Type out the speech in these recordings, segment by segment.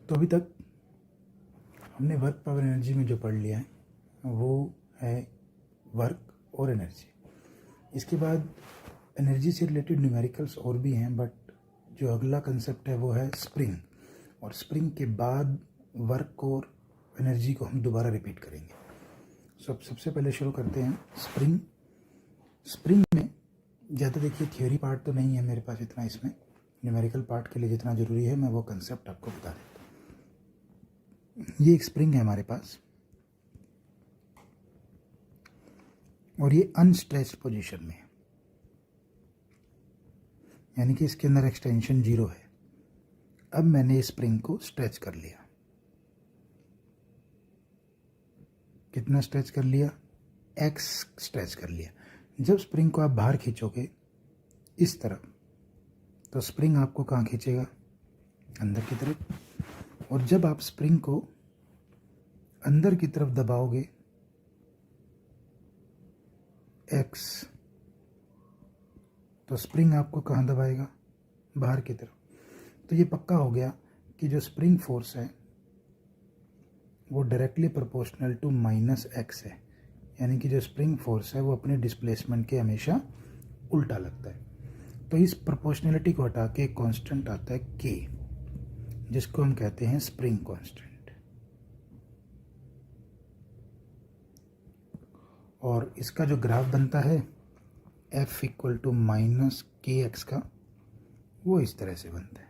तो अभी तक हमने वर्क पावर एनर्जी में जो पढ़ लिया है वो है वर्क और एनर्जी। इसके बाद एनर्जी से रिलेटेड न्यूमेरिकल्स और भी हैं, बट जो अगला कंसेप्ट है वो है स्प्रिंग, और स्प्रिंग के बाद वर्क और एनर्जी को हम दोबारा रिपीट करेंगे। सबसे पहले शुरू करते हैं स्प्रिंग। स्प्रिंग में ज़्यादा देखिए थ्योरी पार्ट तो नहीं है मेरे पास इतना, इसमें न्यूमेरिकल पार्ट के लिए जितना ज़रूरी है मैं वो कंसेप्ट आपको बता देता हूँ। ये एक स्प्रिंग है हमारे पास और ये अनस्ट्रेच्ड पोजीशन में है, यानी कि इसके अंदर एक्सटेंशन 0 है। अब मैंने इस स्प्रिंग को स्ट्रेच कर लिया। कितना स्ट्रेच कर लिया? x स्ट्रेच कर लिया। जब स्प्रिंग को आप बाहर खींचोगे इस तरफ, तो स्प्रिंग आपको कहाँ खींचेगा? अंदर की तरफ। और जब आप स्प्रिंग को अंदर की तरफ दबाओगे x, तो स्प्रिंग आपको कहाँ दबाएगा? बाहर की तरफ। तो ये पक्का हो गया कि जो स्प्रिंग फोर्स है वो डायरेक्टली प्रोपोर्शनल टू -x है, यानी कि जो स्प्रिंग फोर्स है वो अपने डिस्प्लेसमेंट के हमेशा उल्टा लगता है। तो इस प्रोपोर्शनलिटी को हटा के एक कांस्टेंट आता है k, जिसको हम कहते हैं स्प्रिंग कांस्टेंट। और इसका जो ग्राफ बनता है F इक्वल टू -kx का, वो इस तरह से बनता है।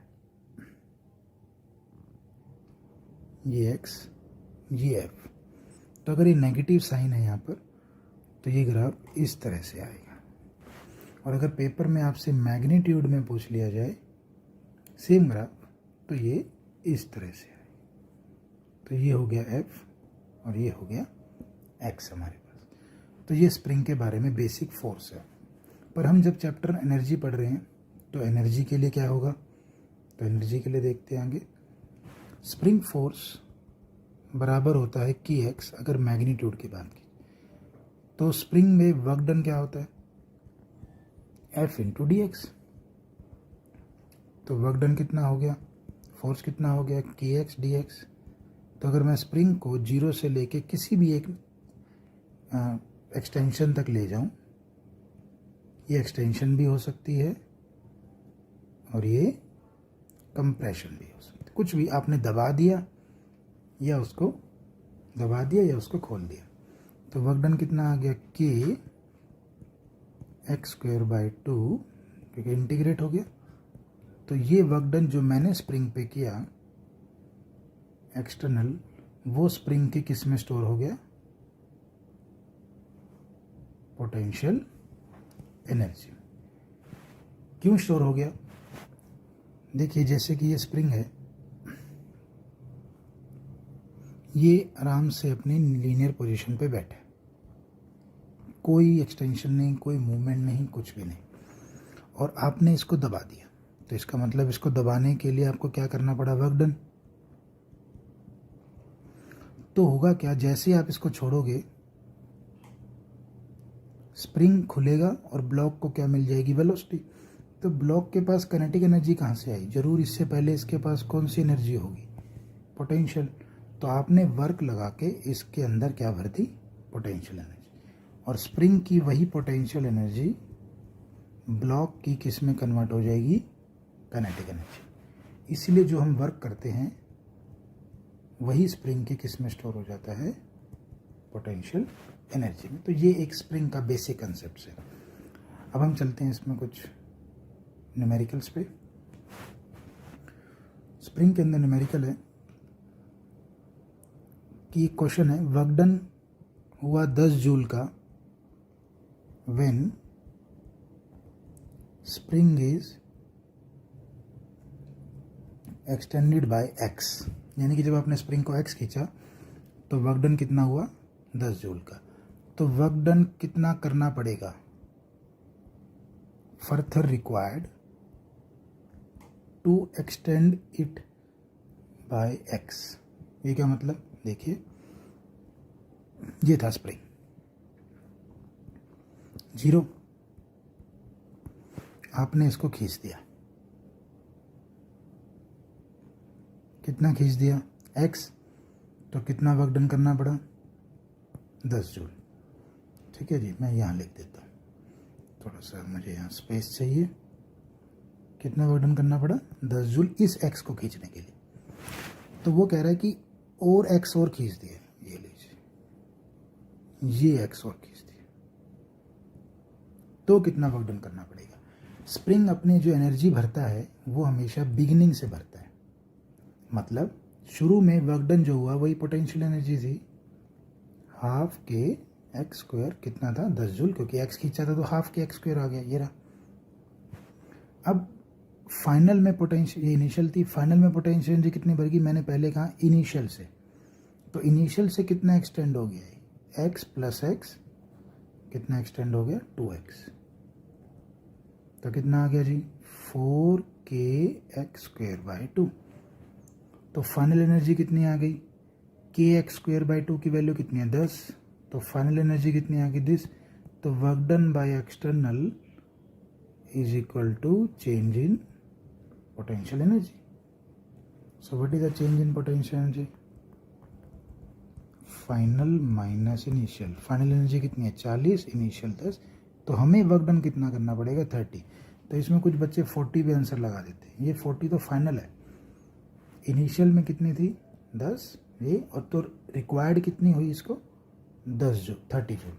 ये x, ये f। तो अगर ये नेगेटिव साइन है यहाँ पर, तो ये ग्राफ इस तरह से आएगा। और अगर पेपर में आपसे मैग्नीट्यूड में पूछ लिया जाए सेम ग्राफ, तो ये इस तरह से आएगा। तो ये हो गया f और ये हो गया x हमारे पास। तो ये स्प्रिंग के बारे में बेसिक फोर्स है। पर हम जब चैप्टर एनर्जी पढ़ रहे हैं तो एनर्जी के लिए क्या होगा? तो एनर्जी के लिए देखते हैं आगे। स्प्रिंग फोर्स बराबर होता है kx अगर मैग्नीट्यूड की बात की, तो स्प्रिंग में वर्क डन क्या होता है? F into D x. तो वर्क डन कितना हो गया? फोर्स कितना हो गया? kx dx। तो अगर मैं स्प्रिंग को 0 से लेके किसी भी एक एक्सटेंशन तक ले जाऊं, ये एक्सटेंशन भी हो सकती है और ये कंप्रेशन भी हो सकती है। कुछ भी आपने दबा दिया या उसको खोल दिया, तो वर्क डन कितना आ गया? k x²/2, क्योंकि इंटीग्रेट हो गया। तो ये वर्क डन जो मैंने स्प्रिंग पे किया एक्सटर्नल, वो स्प्रिंग के किस में स्टोर हो गया? Potential energy. क्यों स्टोर हो गया? देखिए, जैसे कि ये स्प्रिंग है, ये आराम से अपनी लीनियर पोजीशन पे बैठे, कोई एक्सटेंशन नहीं, कोई मूवमेंट नहीं, कुछ भी नहीं, और आपने इसको दबा दिया। तो इसका मतलब इसको दबाने के लिए आपको क्या करना पड़ा? Work done. तो होगा क्या? जैसे आप इसको छोड़ोगे स्प्रिंग खुलेगा और ब्लॉक को क्या मिल जाएगी? वेलोसिटी। तो ब्लॉक के पास काइनेटिक एनर्जी कहाँ से आई? जरूर इससे पहले इसके पास कौन सी एनर्जी होगी? पोटेंशियल। तो आपने वर्क लगा के इसके अंदर क्या भर दी? Potential energy. और स्प्रिंग की वही पोटेंशियल एनर्जी ब्लॉक की किस में कन्वर्ट हो जाएगी? Kinetic energy. इसलिए जो हम वर्क करते हैं वही स्प्रिंग के किस में स्टोर हो जाता है? पोटेंशियल एनर्जी में। तो ये एक स्प्रिंग का बेसिक कंसेप्ट है। अब हम चलते हैं इसमें कुछ न्यूमेरिकल्स पे। स्प्रिंग के अंदर न्यूमेरिकल है कि एक क्वेश्चन है, वर्क डन हुआ 10 जूल का when spring is extended by x, यानी कि जब आपने स्प्रिंग को x खींचा तो वर्क डन कितना हुआ? 10 जूल का। तो वर्क डन कितना करना पड़ेगा? Further required to extend it by x। ये क्या मतलब? देखिए, ये था स्प्रिंग 0, आपने इसको खींच दिया, कितना खींच दिया x, तो कितना वर्क डन करना पड़ा 10 जूल। ठीक है जी, मैं यहाँ लिख देता हूँ, थोड़ा सा मुझे यहाँ स्पेस चाहिए। कितना वर्क डन करना पड़ा 10 जूल इस x को खींचने के लिए। तो वो कह रहा है कि और x और खींच दिए, ये लीजिए ये x और खींच दिए, तो कितना वर्क डन करना पड़ेगा। स्प्रिंग अपने जो एनर्जी भरता है वो हमेशा बिगिनिंग से भरता है, मतलब शुरू में वर्क डन जो हुआ वही पोटेंशियल एनर्जी थी, हाफ के एक्स स्क्वायर कितना था 10 जूल, क्योंकि x खींचा था तो हाफ के एक्स स्क्वायर आ गया, ये रहा। अब फाइनल में पोटेंशियल, ये इनिशियल थी, फाइनल में पोटेंशियल एनर्जी कितनी बढ़ेगी, मैंने पहले कहा इनिशियल से, तो इनिशियल से कितना एक्सटेंड हो गया है x प्लस एक्स, कितना एक्सटेंड हो गया 2x, तो कितना आ गया जी 4k एक्स स्क्वायर बाई 2। तो फाइनल एनर्जी कितनी आ गई, k एक्स स्क्वायर बाई 2 की वैल्यू कितनी है 10, तो फाइनल एनर्जी कितनी आ गई दिस, तो work done by external is equal to change in potential energy. So what is the change in potential energy, final minus initial, final energy कितनी है 40, initial 10, तो हमें वर्क डन कितना करना पड़ेगा 30। तो इसमें कुछ बच्चे 40 भी आंसर लगा देते हैं, ये 40 तो फाइनल है, इनिशियल में कितनी थी 10 ये, और तो रिक्वायर्ड कितनी हुई इसको 10 जूल 30 जूल।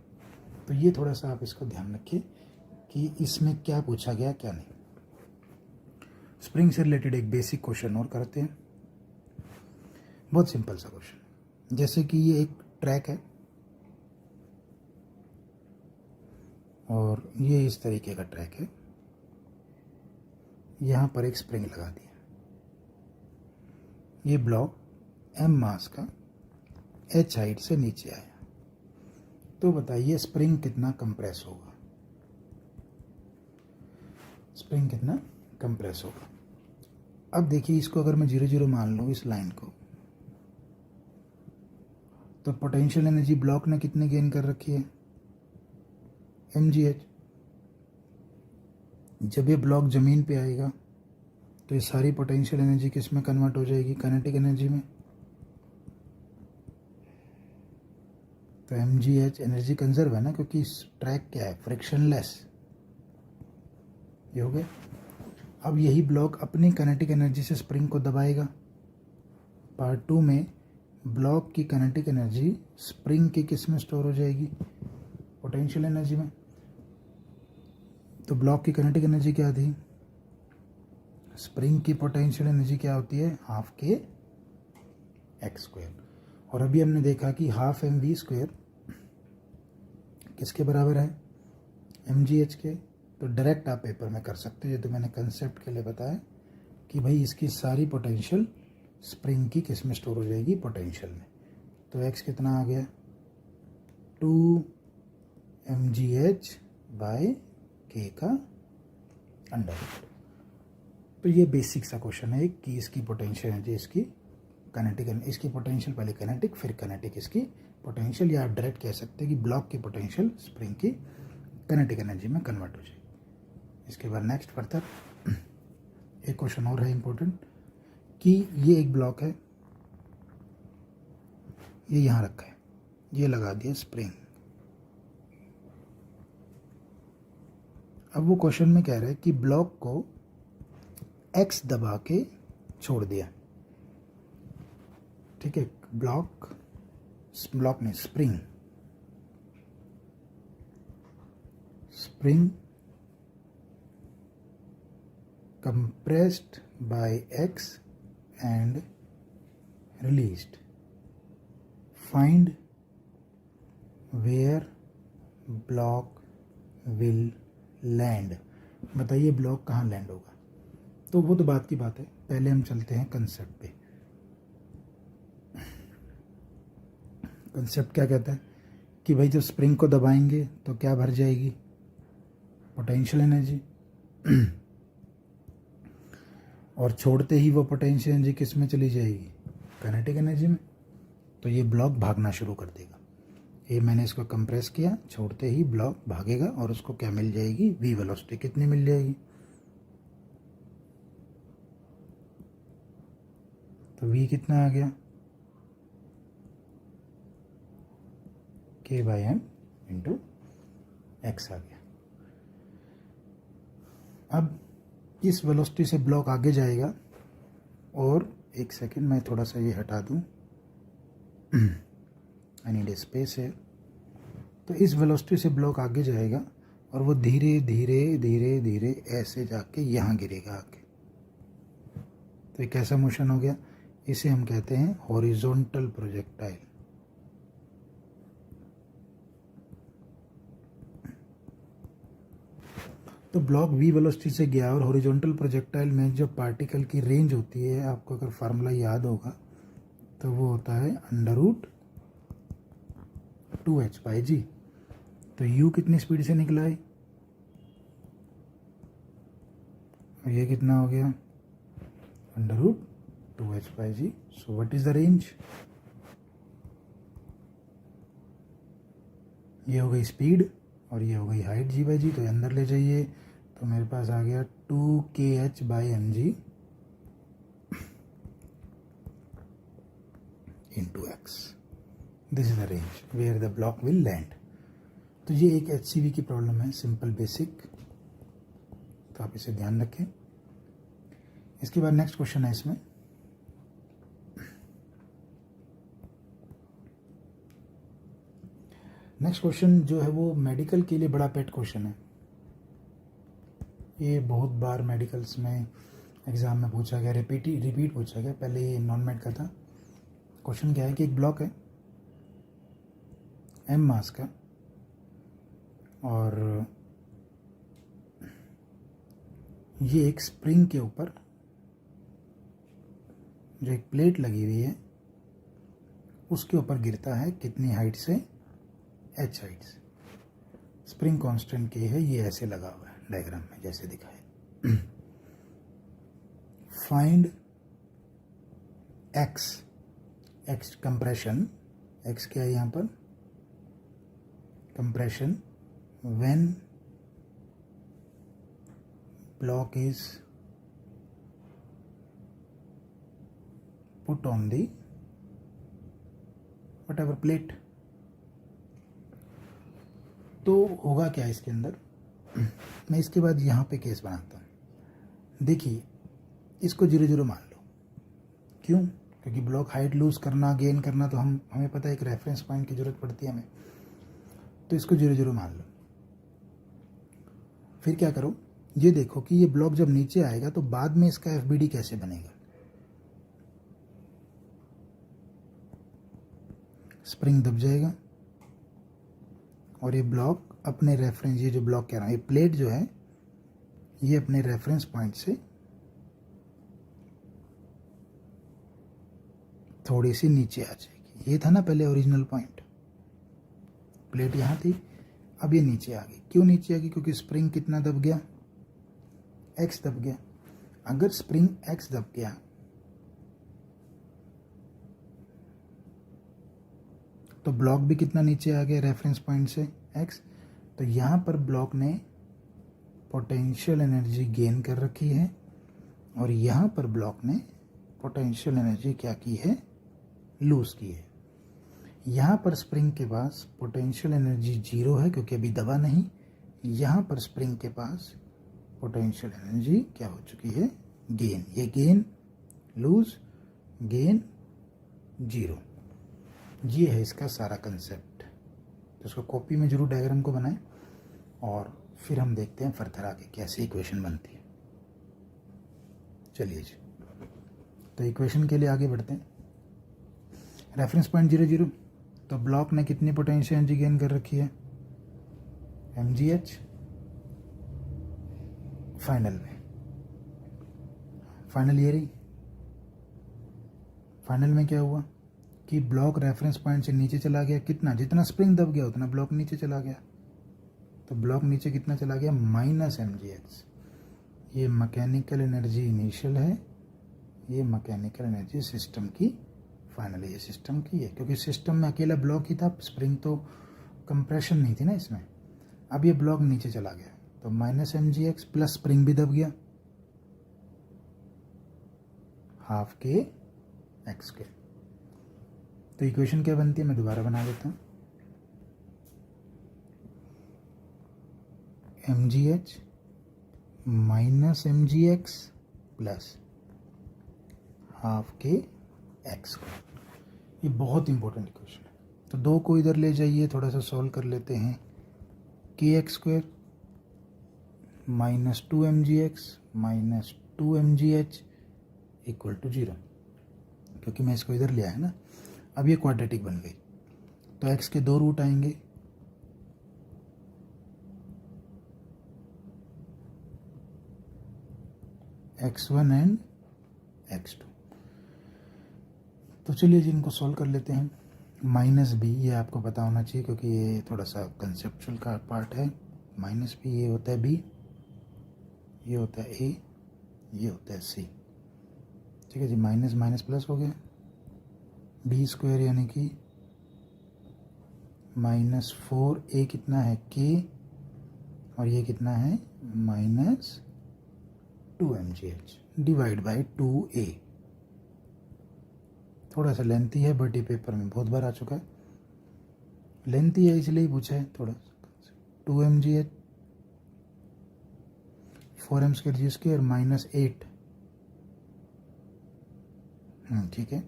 तो ये थोड़ा सा आप इसको ध्यान रखिए कि इसमें क्या पूछा गया क्या नहीं। स्प्रिंग से रिलेटेड एक बेसिक क्वेश्चन और करते हैं, बहुत सिंपल सा क्वेश्चन। जैसे कि ये एक ट्रैक है और ये इस तरीके का ट्रैक है, यहाँ पर एक स्प्रिंग लगा दिया, ये ब्लॉक m मास का h हाइट से नीचे आया, तो बताइए स्प्रिंग कितना कंप्रेस होगा, स्प्रिंग कितना कंप्रेस होगा। अब देखिए इसको अगर मैं 0 0 मान लूँ इस लाइन को, तो पोटेंशियल एनर्जी ब्लॉक ने कितने गेन कर रखी है mgh। जब ये ब्लॉक जमीन पे आएगा तो ये सारी पोटेंशियल एनर्जी किस में कन्वर्ट हो जाएगी, काइनेटिक एनर्जी में। तो mgh एनर्जी कंजर्व है ना, क्योंकि इस ट्रैक क्या है फ्रिक्शनलेस, ये हो गया। अब यही ब्लॉक अपनी काइनेटिक एनर्जी से स्प्रिंग को दबाएगा। पार्ट 2 में ब्लॉक की काइनेटिक एनर्जी स्प्रिंग के किस में स्टोर हो जाएगी, पोटेंशियल एनर्जी में। तो ब्लॉक की काइनेटिक एनर्जी क्या थी, स्प्रिंग की पोटेंशियल एनर्जी क्या होती है हाफ के एक्स स्क्वायर, और अभी हमने देखा कि हाफ एम वी स्क्वायर किसके बराबर है mgh के। तो डायरेक्ट आप पेपर में कर सकते हो, ये तो मैंने कंसेप्ट के लिए बताया कि भाई इसकी सारी पोटेंशियल स्प्रिंग की किस में स्टोर हो जाएगी, पोटेंशियल में। तो x कितना आ गया 2 mgh बाय k का अंडर। तो ये बेसिक सा क्वेश्चन है कि इसकी पोटेंशियल एनर्जी, इसकी काइनेटिक, इसकी पोटेंशियल पहले काइनेटिक फिर काइनेटिक इसकी पोटेंशियल, या आप डायरेक्ट कह सकते हैं कि ब्लॉक की पोटेंशियल स्प्रिंग की काइनेटिक एनर्जी में कन्वर्ट हो जाएगी। इसके बाद नेक्स्ट फर्दर एक क्वेश्चन और है इम्पोर्टेंट, कि ये एक ब्लॉक है, ये यहाँ रखा है, ये लगा दिया स्प्रिंग। अब वो क्वेश्चन में कह रहे हैं कि ब्लॉक को x दबा के छोड़ दिया, ठीक है। ब्लॉक में spring compressed by x and released, find where block will land। बताइए ब्लॉक कहाँ लैंड होगा। तो वो तो बात की बात है, पहले हम चलते हैं कंसेप्ट पे। कंसेप्ट क्या कहता है कि भाई जब स्प्रिंग को दबाएंगे तो क्या भर जाएगी, पोटेंशियल एनर्जी, और छोड़ते ही वो पोटेंशियल एनर्जी किस में चली जाएगी, काइनेटिक एनर्जी में। तो ये ब्लॉक भागना शुरू कर देगा। ये मैंने इसको कंप्रेस किया, छोड़ते ही ब्लॉक भागेगा और उसको क्या मिल जाएगी, v वेलोसिटी कितनी मिल जाएगी तो v कितना आ गया, k/m इंटू एक्स आ गया। अब इस वेलोसिटी से ब्लॉक आगे जाएगा, और एक सेकंड मैं थोड़ा सा ये हटा दूं, आई नीड स्पेस है। तो इस वेलोसिटी से ब्लॉक आगे जाएगा और वो धीरे धीरे धीरे धीरे ऐसे जाके यहाँ गिरेगा आगे। तो एक ऐसा मोशन हो गया, इसे हम कहते हैं हॉरिजॉन्टल प्रोजेक्टाइल। तो ब्लॉक v वेलोसिटी से गया, और हॉरिजॉन्टल प्रोजेक्टाइल में जो पार्टिकल की रेंज होती है, आपको अगर फार्मूला याद होगा तो वो होता है √2h/g। तो u कितनी स्पीड से निकला है, और ये कितना हो गया, √2h/g। So what is the range, ये हो गई स्पीड और ये हो गई हाइट g/g। तो अंदर ले जाइए, तो मेरे पास आ गया 2kh/mg into x. This is the range where the block will land. तो ये एक HCV की प्रॉब्लम है, सिंपल बेसिक, तो आप इसे ध्यान रखें। इसके बाद नेक्स्ट क्वेश्चन है इसमें, नेक्स्ट क्वेश्चन जो है वो मेडिकल के लिए बड़ा पेट क्वेश्चन है। ये बहुत बार मेडिकल्स में एग्ज़ाम में पूछा गया, रिपीट पूछा गया। पहले ये नॉन मेड का था। क्वेश्चन क्या है कि एक ब्लॉक है m मास का, और ये एक स्प्रिंग के ऊपर जो एक प्लेट लगी हुई है उसके ऊपर गिरता है, कितनी हाइट से, h हाइट से। स्प्रिंग कांस्टेंट के है, ये ऐसे लगा हुआ है डायग्राम में जैसे दिखाए। फाइंड x कंप्रेशन, x क्या है यहाँ पर, compression when block is put on the whatever plate. तो होगा क्या इसके अंदर, मैं इसके बाद यहाँ पे केस बनाता हूँ। देखिए, इसको 0 मान लो। क्यों, क्योंकि ब्लॉक हाइट लूज करना, गेन करना, तो हमें पता है एक रेफरेंस पॉइंट की जरूरत पड़ती है हमें। तो इसको 0 मान लो। फिर क्या करो, ये देखो कि ये ब्लॉक जब नीचे आएगा तो बाद में इसका FBD कैसे बनेगा। स्प्रिंग दब जाएगा और ये ब्लॉक अपने रेफरेंस, ये जो ब्लॉक कह रहा हूँ, ये प्लेट जो है ये अपने रेफरेंस पॉइंट से थोड़ी सी नीचे आ जाएगी। ये था ना पहले ओरिजिनल पॉइंट, प्लेट यहाँ थी, अब ये नीचे आ गई। क्यों नीचे आ गई, क्योंकि स्प्रिंग कितना दब गया, x दब गया। अगर स्प्रिंग x दब गया तो ब्लॉक भी कितना नीचे आ गया रेफरेंस पॉइंट से, x। तो यहाँ पर ब्लॉक ने पोटेंशियल एनर्जी गेन कर रखी है, और यहाँ पर ब्लॉक ने पोटेंशियल एनर्जी क्या की है, लूज की है। यहाँ पर स्प्रिंग के पास पोटेंशियल एनर्जी 0 है क्योंकि अभी दबा नहीं। यहाँ पर स्प्रिंग के पास पोटेंशियल एनर्जी क्या हो चुकी है, गेन। ये गेन, लूज, गेन, 0। ये है इसका सारा कंसेप्ट। तो इसको कॉपी में जरूर डायग्राम को बनाएं, और फिर हम देखते हैं फर्दर आगे कैसे इक्वेशन बनती है। चलिए जी, तो इक्वेशन के लिए आगे बढ़ते हैं। रेफरेंस पॉइंट 0 0, तो ब्लॉक ने कितनी पोटेंशियल एनर्जी गेन कर रखी है, mgh। फाइनल में, फाइनल ये रही। फाइनल में क्या हुआ कि ब्लॉक रेफरेंस पॉइंट से नीचे चला गया, कितना, जितना स्प्रिंग दब गया उतना ब्लॉक नीचे चला गया। तो ब्लॉक नीचे कितना चला गया, -mgh। ये मैकेनिकल एनर्जी इनिशियल है, ये मैकेनिकल एनर्जी सिस्टम की फाइनल है। ये सिस्टम की है क्योंकि सिस्टम में अकेला ब्लॉक ही था, स्प्रिंग तो कंप्रेशन नहीं थी ना इसमें। अब ये ब्लॉक नीचे चला गया तो -mgh प्लस स्प्रिंग भी दब गया, ½ के एक्स स्क्वायर। तो इक्वेशन क्या बनती है, मैं दोबारा बना देता हूँ। M g h minus m g x plus half k x square. ये बहुत इंपॉर्टेंट इक्वेशन है। तो दो को इधर ले जाइए, थोड़ा सा सॉल्व कर लेते हैं। K x square minus 2mgx माइनस 2mgh इक्वल टू 0, क्योंकि मैं इसको इधर ले आया ना। अब ये क्वाड्रेटिक बन गई, तो x के दो रूट आएंगे, x1 एंड x2। तो चलिए जी इनको सॉल्व कर लेते हैं। माइनस बी, ये आपको पता होना चाहिए क्योंकि ये थोड़ा सा कंसेप्चुअल का पार्ट है। माइनस बी, ये होता है बी, ये होता है ए, ये होता है सी। ठीक है जी, माइनस माइनस प्लस हो गया, बी स्क्वायर यानी कि माइनस 4a कितना है के, और ये कितना है minus 2mgh divide by 2a। थोड़ा सा लेंथी है बट ये पेपर में बहुत बार आ चुका है। लेंथी है इसलिए ही पूछा है थोड़ा। 2mgh 4m स्क्वायर जी स्क्वायर माइनस 8, ठीक है,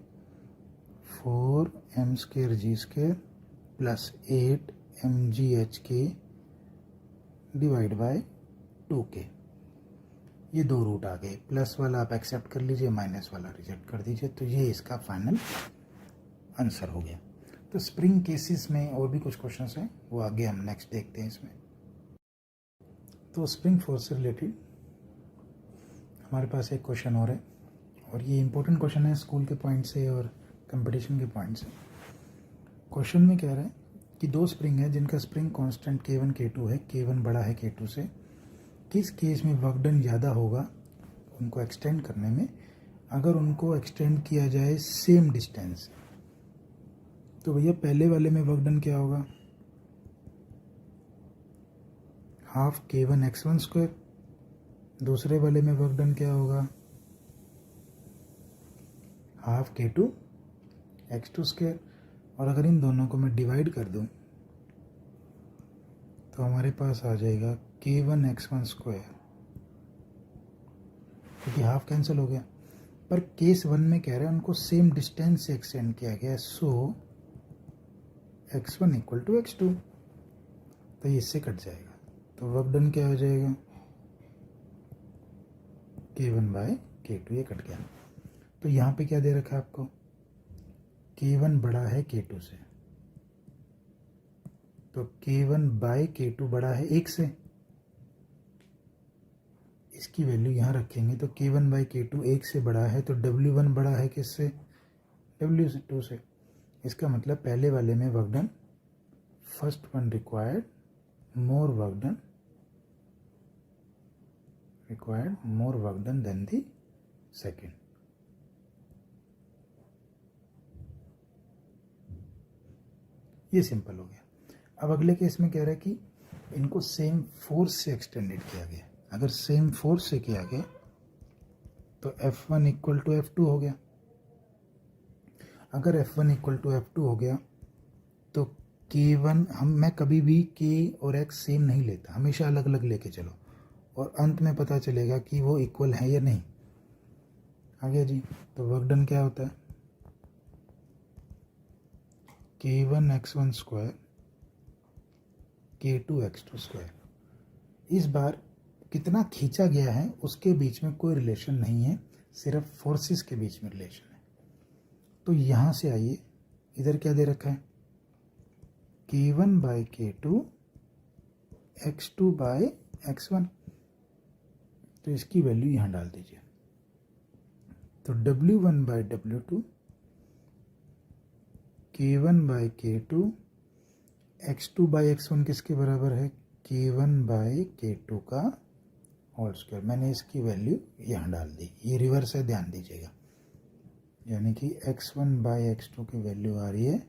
4m स्क्वायर जी स्क्वायर प्लस 8mgh के डिवाइड बाय 2k। ये दो रूट आ गए, प्लस वाला आप एक्सेप्ट कर लीजिए, माइनस वाला रिजेक्ट कर दीजिए। तो ये इसका फाइनल आंसर हो गया। तो स्प्रिंग केसेस में और भी कुछ क्वेश्चंस हैं, वो आगे हम नेक्स्ट देखते हैं इसमें। तो स्प्रिंग फोर्स से रिलेटेड हमारे पास एक क्वेश्चन और है, और ये इंपॉर्टेंट क्वेश्चन है स्कूल के पॉइंट से और कंपटीशन के पॉइंट से। क्वेश्चन में कह रहा है कि दो स्प्रिंग है जिनका स्प्रिंग कांस्टेंट K1 K2 है, K1 बड़ा है K2 से। किस केस में वर्क डन ज़्यादा होगा उनको एक्सटेंड करने में, अगर उनको एक्सटेंड किया जाए सेम डिस्टेंस। तो भैया पहले वाले में वर्क डन क्या होगा, हाफ K1 x1 स्क्वायर। दूसरे वाले में वर्क डन क्या होगा, हाफ K2 x2 स्क्वायर। और अगर इन दोनों को मैं डिवाइड कर दूं तो हमारे पास आ जाएगा K1 x1 स्क्वायर, क्योंकि हाफ कैंसिल हो गया। पर केस 1 में कह रहे हैं उनको सेम डिस्टेंस से एक्सटेंड किया गया है, सो x1 इक्वल टू x2, तो ये इससे कट जाएगा। तो वर्क डन क्या हो जाएगा, K1 बाय K2, ये कट गया। तो यहाँ पे क्या दे रखा है आपको, K1 बड़ा है K2 से, तो K1 बाय K2 बड़ा है 1 से। इसकी वैल्यू यहाँ रखेंगे तो K1 बाई K2 1 से बड़ा है, तो W1 बड़ा है किससे, W2 से। इसका मतलब पहले वाले में work done, first one required more work done then the second. ये सिंपल हो गया। अब अगले केस में कह रहा है कि इनको सेम फोर्स से एक्सटेंडेड किया गया। अगर सेम फोर्स से किया गया तो F1 इक्वल टू F2 हो गया। अगर F1 इक्वल टू F2 हो गया तो K1, मैं कभी भी K और X सेम नहीं लेता, हमेशा अलग अलग लेके चलो, और अंत में पता चलेगा कि वो इक्वल है या नहीं। आ गया जी। तो वर्क डन क्या होता है, K1 x1 square K2 x2 square. इस बार कितना खींचा गया है उसके बीच में कोई रिलेशन नहीं है, सिर्फ फोर्सेस के बीच में रिलेशन है। तो यहाँ से आइए, इधर क्या दे रखा है, K1 by K2 x2 by x1। तो इसकी वैल्यू यहाँ डाल दीजिए। तो W1 by W2 K1 by K2 x2 by x1 किसके बराबर है, K1 बाई K2 का होल स्क्वायर। मैंने इसकी वैल्यू यहाँ डाल दी, ये रिवर्स है, ध्यान दीजिएगा। यानी कि x1 बाई x2 की वैल्यू आ रही है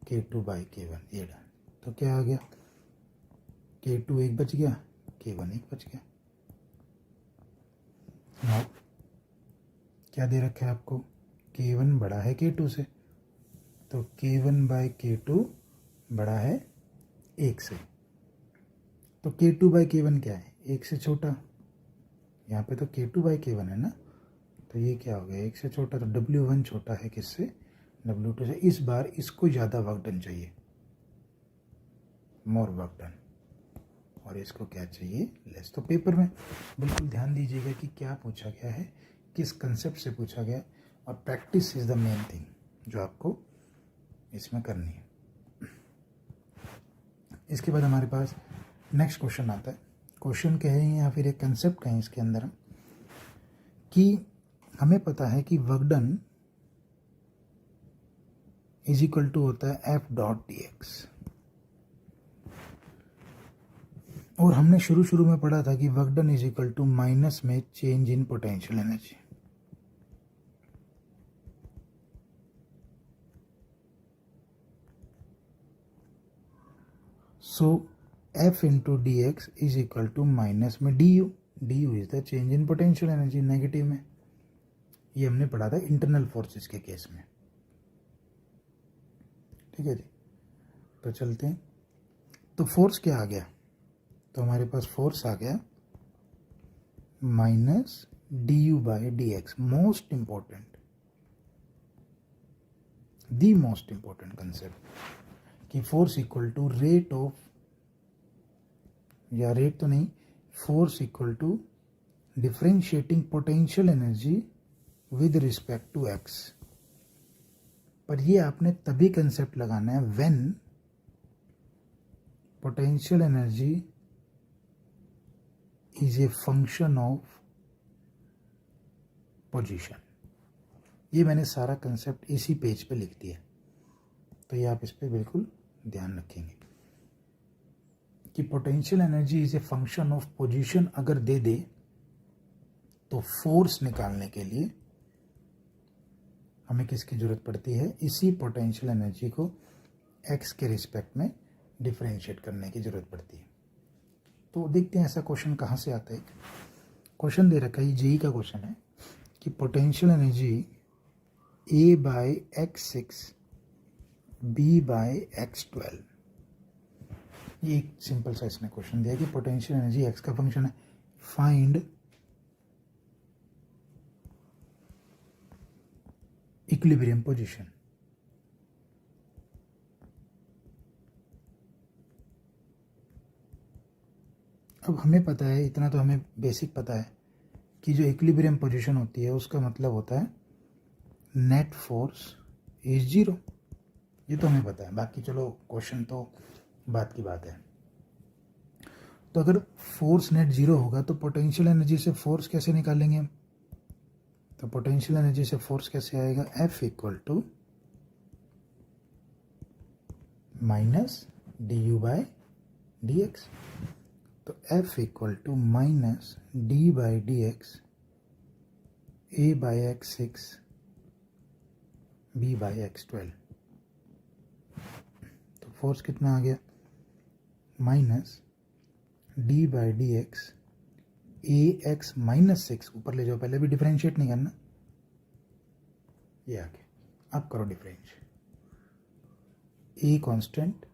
K2 बाई K1, ये डाल। तो क्या आ गया, K2 एक बच गया, K1 एक बच गया। नाउ क्या दे रखा है आपको, K1 बड़ा है K2 से, तो K1 बाय K2 बड़ा है 1 से। तो K2 बाय K1 क्या है? 1 से छोटा। यहाँ पे तो K2 बाय K1 है ना, तो ये क्या हो गया? 1 से छोटा, तो W1 छोटा है किससे? W2 से। इस बार इसको ज़्यादा वर्क डन चाहिए, मोर वर्क डन, और इसको क्या चाहिए? लेस। तो पेपर में बिल्कुल ध्यान दीजिएगा कि क्या पूछा गया है, किस कंसेप्ट से पूछा गया है, और practice is the main thing जो आपको इसमें करनी है। इसके बाद हमारे पास नेक्स्ट क्वेश्चन आता है। क्वेश्चन कहें या फिर एक कंसेप्ट कहें इसके अंदर, कि हमें पता है कि work done is equal to होता है F डॉट dx, और हमने शुरू में पढ़ा था कि work done is equal to minus में change in potential energy. So F into D X is equal to minus में D U is the change in potential energy, negative में। ये हमने पढ़ा था इंटरनल फोर्सेस के केस में। ठीक है जी, तो चलते हैं। तो फोर्स क्या आ गया? तो हमारे पास फोर्स आ गया minus D U by D X. Most important, the most important concept, कि force equal to rate of, या रेट तो नहीं, force equal to differentiating potential energy with respect to X. पर ये आपने तभी कंसेप्ट लगाना है when potential energy is a function of position. ये मैंने सारा कंसेप्ट इसी पेज पे लिख दिया, तो ये आप इस पे बिल्कुल ध्यान रखेंगे कि potential energy is a function of position अगर दे दे, तो फोर्स निकालने के लिए हमें किसकी जरूरत पड़ती है? इसी पोटेंशियल एनर्जी को एक्स के रिस्पेक्ट में डिफरेंशिएट करने की जरूरत पड़ती है। तो देखते हैं ऐसा क्वेश्चन कहाँ से आता है। क्वेश्चन दे रखा है, जेई का क्वेश्चन है, कि potential energy A by x6 B by x12। ये एक सिंपल सा इसने क्वेश्चन दिया कि पोटेंशियल एनर्जी एक्स का फंक्शन है, फाइंड इक्विलिब्रियम पोजीशन। अब हमें पता है, इतना तो हमें बेसिक पता है कि जो इक्विलिब्रियम पोजीशन होती है उसका मतलब होता है नेट फोर्स इज जीरो। ये तो हमें पता है, बाकी चलो क्वेश्चन तो बात की बात है। तो अगर फोर्स नेट जीरो होगा तो पोटेंशियल एनर्जी से फोर्स कैसे निकालेंगे हम? तो पोटेंशियल एनर्जी से फोर्स कैसे आएगा? F equal to minus D u by d x. तो F equal to minus d by D x a by x6 b by x12। तो फोर्स कितना आ गया? Minus d by D x a x minus 6, ऊपर ले जाओ, पहले भी डिफरेंशिएट नहीं करना, ये आ गया। अब करो डिफरेंशिएट। ए कांस्टेंट,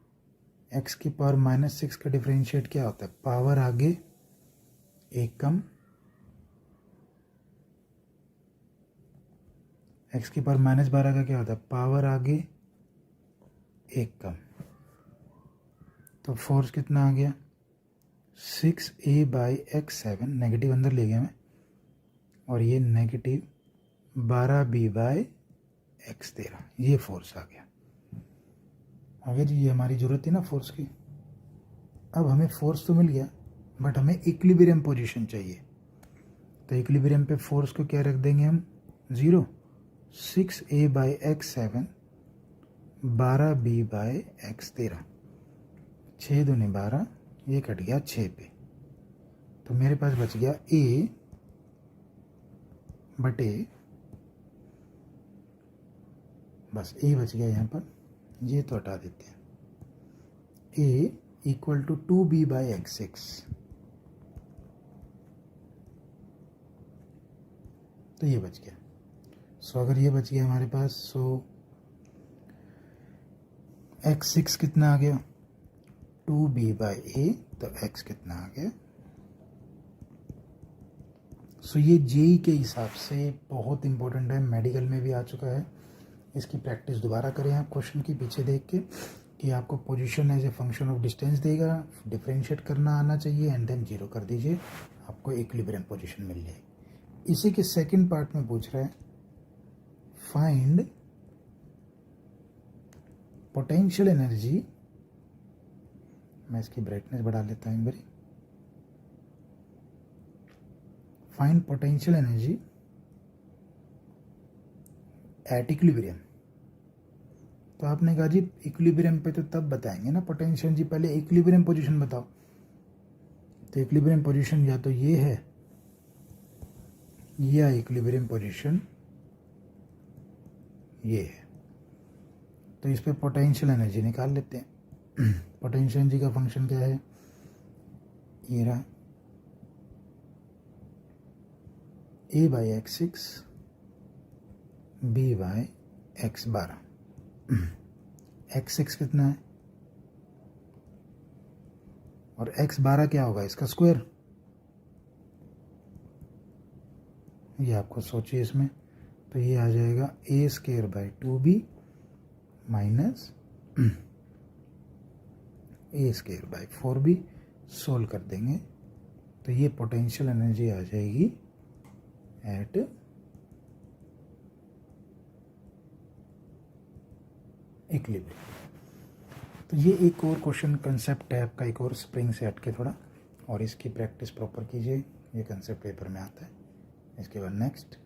एक्स की पावर माइनस 6 का डिफरेंशिएट क्या होता है? पावर आगे एक कम, एक्स की पावर -12 का क्या होता है? पावर आगे एक कम। तो फोर्स कितना आ गया? 6a बाई x7, नेगेटिव अंदर ले गया मैं, और ये नेगेटिव 12b बाई x13, ये फोर्स आ गया। आगे जी, ये हमारी जरूरत थी ना फोर्स की। अब हमें फोर्स तो मिल गया, बट हमें इक्विलिब्रियम पोजीशन चाहिए। तो इक्विलिब्रियम पे फोर्स को क्या रख देंगे हम? 0। 6a by x7 12b by x13, 6 दूनी 12, ये कट गया 6 पे। तो मेरे पास बच गया a बटे, बस a बच गया यहाँ पर, ये तो हटा देते हैं। a equal to 2b by x6, तो ये बच गया। सो अगर ये बच गया हमारे पास, सो x6 कितना आ गया 2b/a, तो x कितना आ गया। सो ये जेई के हिसाब से बहुत इंपॉर्टेंट है, मेडिकल में भी आ चुका है। इसकी प्रैक्टिस दोबारा करें आप क्वेश्चन की पीछे देख के कि आपको position as a function of distance देगा, डिफरेंशिएट करना आना चाहिए एंड देन 0 कर दीजिए, आपको इक्विलिब्रियम पोजीशन मिल जाएगी। इसी के सेकंड पार्ट में पूछ रहा है फाइंड पोटेंशियल एनर्जी, मैं इसकी ब्राइटनेस बढ़ा लेता हूँ बड़ी, find potential energy at equilibrium. तो आपने कहा जी इक्विलिब्रियम पे तो तब बताएंगे ना पोटेंशियल जी, पहले इक्विलिब्रियम पोजीशन बताओ। तो इक्विलिब्रियम पोजीशन या तो ये है या इक्विलिब्रियम पोजीशन ये है। तो इस पे पोटेंशियल एनर्जी निकाल लेते हैं। पोटेंशियल एनर्जी का फंक्शन क्या है, ये रहा a/x6 b/x12। x6 कितना है और x12 क्या होगा, इसका स्क्वायर। ये आपको सोचिए इसमें, तो ये आ जाएगा a²/2b माइनस a²/4b। सोल्व कर देंगे तो ये पोटेंशियल एनर्जी आ जाएगी एट इक्विलिब्रियम। तो ये एक और क्वेश्चन कंसेप्ट है आपका, एक और स्प्रिंग से हट के थोड़ा, और इसकी प्रैक्टिस प्रॉपर कीजिए, ये कंसेप्ट पेपर में आता है। इसके बाद नेक्स्ट